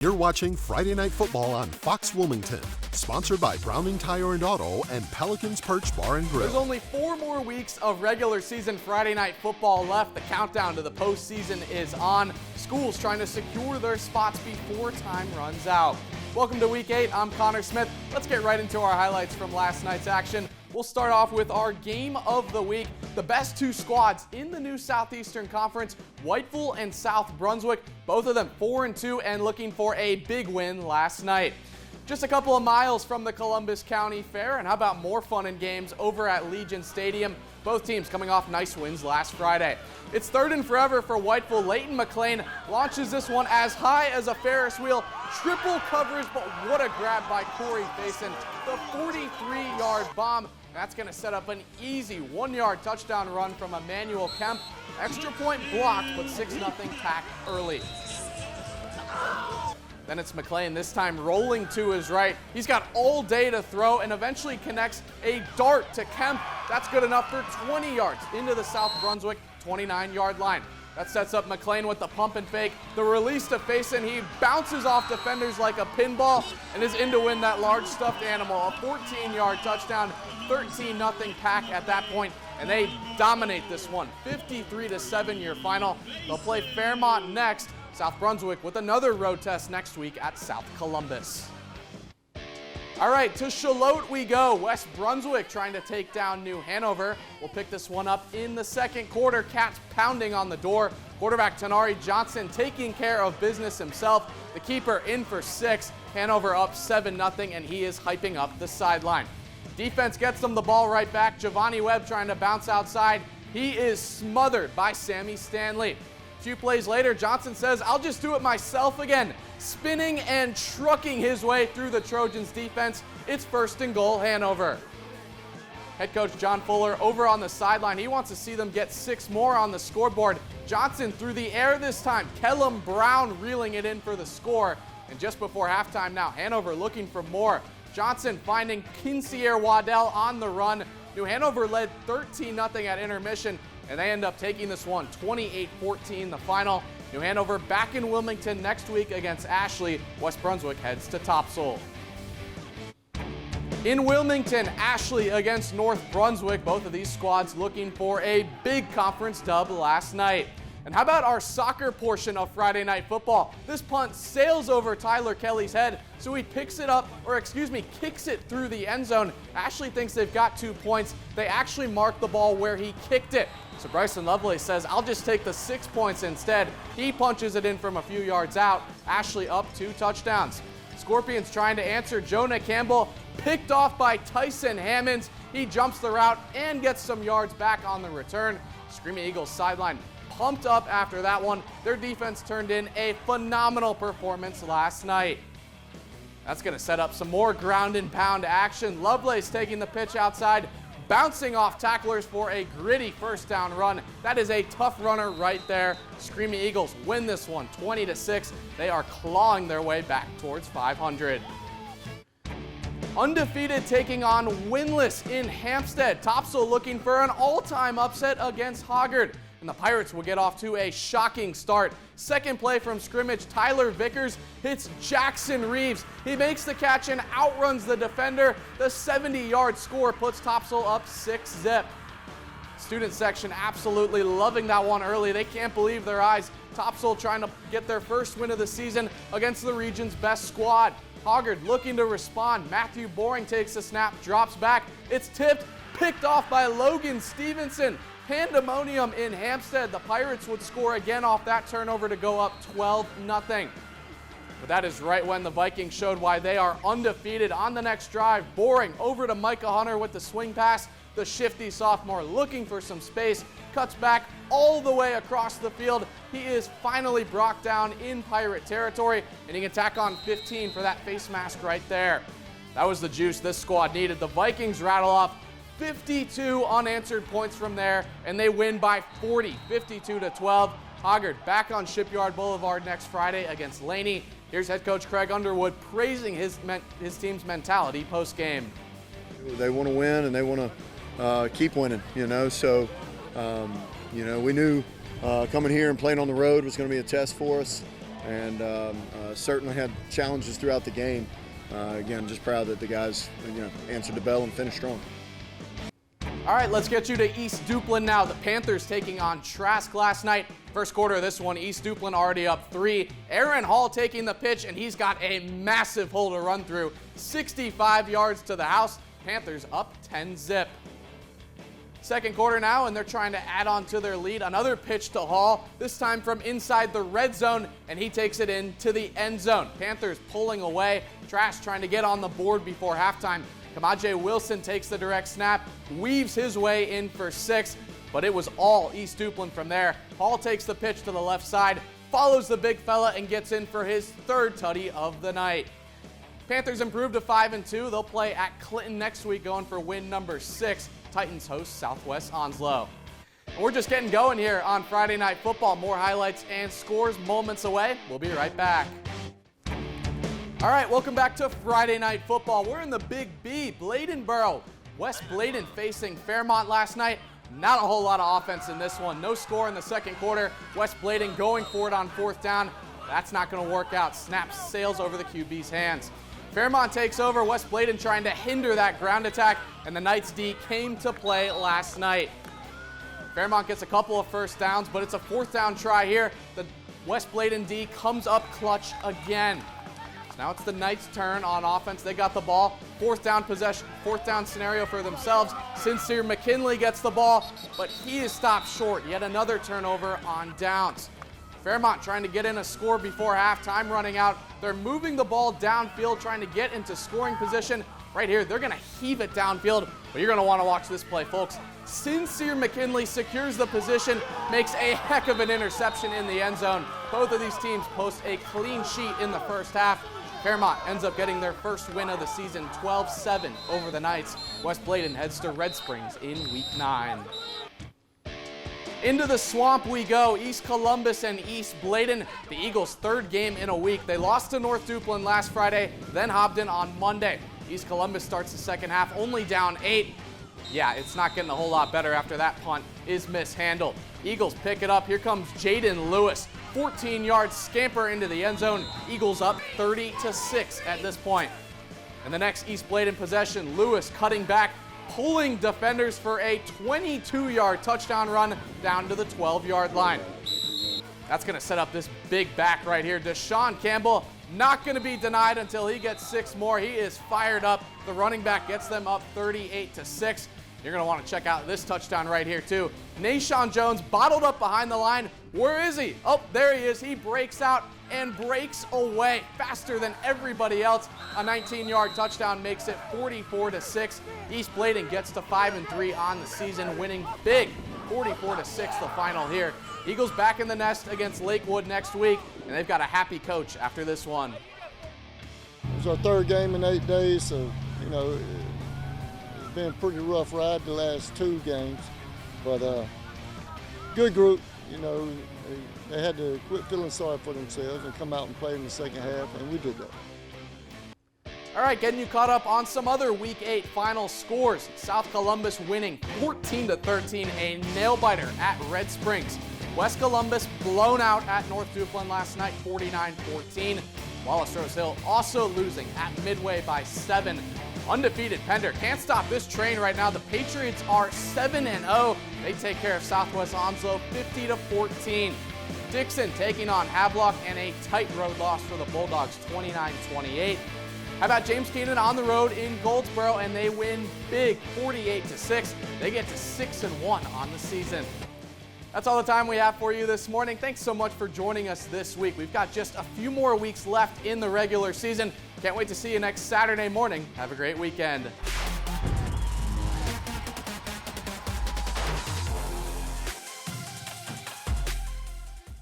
You're watching Friday Night Football on Fox Wilmington, sponsored by Browning Tire and Auto and Pelican's Perch Bar and Grill. There's only 4 more weeks of regular season Friday Night Football left. The countdown to the postseason is on. Schools trying to secure their spots before time runs out. Welcome to Week 8. I'm Connor Smith. Let's get right into our highlights from last night's action. We'll start off with our game of the week. The best 2 squads in the new Southeastern Conference, Whiteville and South Brunswick, both of them 4-2 and looking for a big win last night. Just a couple of miles from the Columbus County Fair, and how about more fun and games over at Legion Stadium? Both teams coming off nice wins last Friday. It's third and forever for Whiteville. Leighton McLean launches this one as high as a Ferris wheel. Triple coverage, but what a grab by Corey Faison. The 43-yard bomb. That's going to set up an easy 1-yard touchdown run from Emmanuel Kemp. Extra point blocked, but 6-0 Pack early. Then it's McLean, this time rolling to his right. He's got all day to throw and eventually connects a dart to Kemp. That's good enough for 20 yards into the South Brunswick 29-yard line. That sets up McLean with the pump and fake. The release to Faison, he bounces off defenders like a pinball and is in to win that large stuffed animal. A 14-yard touchdown, 13-0 Pack at that point, and they dominate this one. 53-7 your final. They'll play Fairmont next. South Brunswick with another road test next week at South Columbus. All right, to Charlotte we go. West Brunswick trying to take down New Hanover. We'll pick this one up in the second quarter. Cats pounding on the door. Quarterback Tenari Johnson taking care of business himself. The keeper in for 6. Hanover up 7-0, and he is hyping up the sideline. Defense gets them the ball right back. Giovanni Webb trying to bounce outside. He is smothered by Sammy Stanley. A few plays later, Johnson says, "I'll just do it myself again." Spinning and trucking his way through the Trojans defense. It's 1st and goal, Hanover. Head coach John Fuller over on the sideline. He wants to see them get 6 more on the scoreboard. Johnson through the air this time. Kellum Brown reeling it in for the score. And just before halftime now, Hanover looking for more. Johnson finding Kinsier Waddell on the run. New Hanover led 13-0 at intermission, and they end up taking this one 28-14 the final. New Hanover back in Wilmington next week against Ashley. West Brunswick heads to Topsail. In Wilmington, Ashley against North Brunswick. Both of these squads looking for a big conference dub last night. And how about our soccer portion of Friday Night Football? This punt sails over Tyler Kelly's head, so he kicks it through the end zone. Ashley thinks they've got 2 points. They actually mark the ball where he kicked it. So Bryson Lovelace says, "I'll just take the 6 points instead." He punches it in from a few yards out. Ashley up 2 touchdowns. Scorpions trying to answer. Jonah Campbell picked off by Tyson Hammonds. He jumps the route and gets some yards back on the return. Screaming Eagles sideline pumped up after that one. Their defense turned in a phenomenal performance last night. That's going to set up some more ground and pound action. Lovelace taking the pitch outside, bouncing off tacklers for a gritty 1st down run. That is a tough runner right there. Screaming Eagles win this one 20-6. They are clawing their way back towards 500. Undefeated taking on winless in Hampstead. Topsail looking for an all-time upset against Hoggard. And the Pirates will get off to a shocking start. Second play from scrimmage, Tyler Vickers hits Jackson Reeves. He makes the catch and outruns the defender. The 70-yard score puts Topsail up 6-0. Student section absolutely loving that one early. They can't believe their eyes. Topsail trying to get their first win of the season against the region's best squad. Hoggard looking to respond. Matthew Boring takes the snap, drops back. It's tipped, picked off by Logan Stevenson. Pandemonium in Hampstead. The Pirates would score again off that turnover to go up 12-0. But that is right when the Vikings showed why they are undefeated. On the next drive, Boring over to Micah Hunter with the swing pass. The shifty sophomore looking for some space, cuts back all the way across the field. He is finally brought down in Pirate territory, and he can tack on 15 for that face mask right there. That was the juice this squad needed. The Vikings rattle off 52 unanswered points from there, and they win by 40, 52-12. Hoggard back on Shipyard Boulevard next Friday against Laney. Here's head coach Craig Underwood praising his team's mentality post-game. They want to win, and they want to keep winning, so, we knew coming here and playing on the road was going to be a test for us. and certainly had challenges throughout the game. Again, just proud that the guys answered the bell and finished strong. All right, let's get you to East Duplin now. The Panthers taking on Trask last night. First quarter of this one, East Duplin already up 3. Aaron Hall taking the pitch, and he's got a massive hole to run through. 65 yards to the house. Panthers up 10-zip. Second quarter now, and they're trying to add on to their lead. Another pitch to Hall, this time from inside the red zone, and he takes it into the end zone. Panthers pulling away. Trask trying to get on the board before halftime. Kamaje Wilson takes the direct snap, weaves his way in for 6, but it was all East Duplin from there. Hall takes the pitch to the left side, follows the big fella, and gets in for his 3rd tutty of the night. Panthers improved to 5-2. They'll play at Clinton next week, going for win number 6. Titans host Southwest Onslow. And we're just getting going here on Friday Night Football. More highlights and scores moments away. We'll be right back. All right, welcome back to Friday Night Football. We're in the Big B, Bladenboro. West Bladen facing Fairmont last night. Not a whole lot of offense in this one. No score in the second quarter. West Bladen going for it on 4th down. That's not going to work out. Snap sails over the QB's hands. Fairmont takes over. West Bladen trying to hinder that ground attack, and the Knights D came to play last night. Fairmont gets a couple of first downs, but it's a 4th down try here. The West Bladen D comes up clutch again. So now it's the Knights' turn on offense. They got the ball. 4th down possession, 4th down scenario for themselves. Sincere McKinley gets the ball, but he is stopped short. Yet another turnover on downs. Fairmont trying to get in a score before halftime, running out. They're moving the ball downfield, trying to get into scoring position. Right here, they're going to heave it downfield, but you're going to want to watch this play, folks. Sincere McKinley secures the position, makes a heck of an interception in the end zone. Both of these teams post a clean sheet in the first half. Fairmont ends up getting their first win of the season, 12-7 over the Knights. West Bladen heads to Red Springs in Week 9. Into the swamp we go. East Columbus and East Bladen, the Eagles' 3rd game in a week. They lost to North Duplin last Friday, then Hobden on Monday. East Columbus starts the second half only down 8. Yeah, it's not getting a whole lot better after that punt is mishandled. Eagles pick it up. Here comes Jaden Lewis. 14-yard scamper into the end zone. Eagles up 30-6 at this point. And the next East Bladen possession, Lewis cutting back, pulling defenders for a 22-yard touchdown run down to the 12-yard line. That's going to set up this big back right here. Deshaun Campbell not going to be denied until he gets 6 more. He is fired up. The running back gets them up 38-6. You're going to want to check out this touchdown right here too. Nashawn Jones bottled up behind the line. Where is he? Oh, there he is. He breaks out and breaks away faster than everybody else. A 19-yard touchdown makes it 44-6. East Bladen gets to 5-3 on the season, winning big, 44-6 the final here. Eagles back in the nest against Lakewood next week, and they've got a happy coach after this one. It's our 3rd game in 8 days, so, it's been a pretty rough ride the last 2 games, but good group. They had to quit feeling sorry for themselves and come out and play in the second half, and we did that. All right, getting you caught up on some other Week 8 final scores. South Columbus winning 14-13, a nail-biter at Red Springs. West Columbus blown out at North Duplin last night, 49-14. Wallace Rose Hill also losing at Midway by 7. Undefeated Pender can't stop this train right now. The Patriots are 7-0. They take care of Southwest Onslow 50-14. Dixon taking on Havelock and a tight road loss for the Bulldogs 29-28. How about James Keenan on the road in Goldsboro, and they win big 48-6. They get to 6-1 on the season. That's all the time we have for you this morning. Thanks so much for joining us this week. We've got just a few more weeks left in the regular season. Can't wait to see you next Saturday morning. Have a great weekend.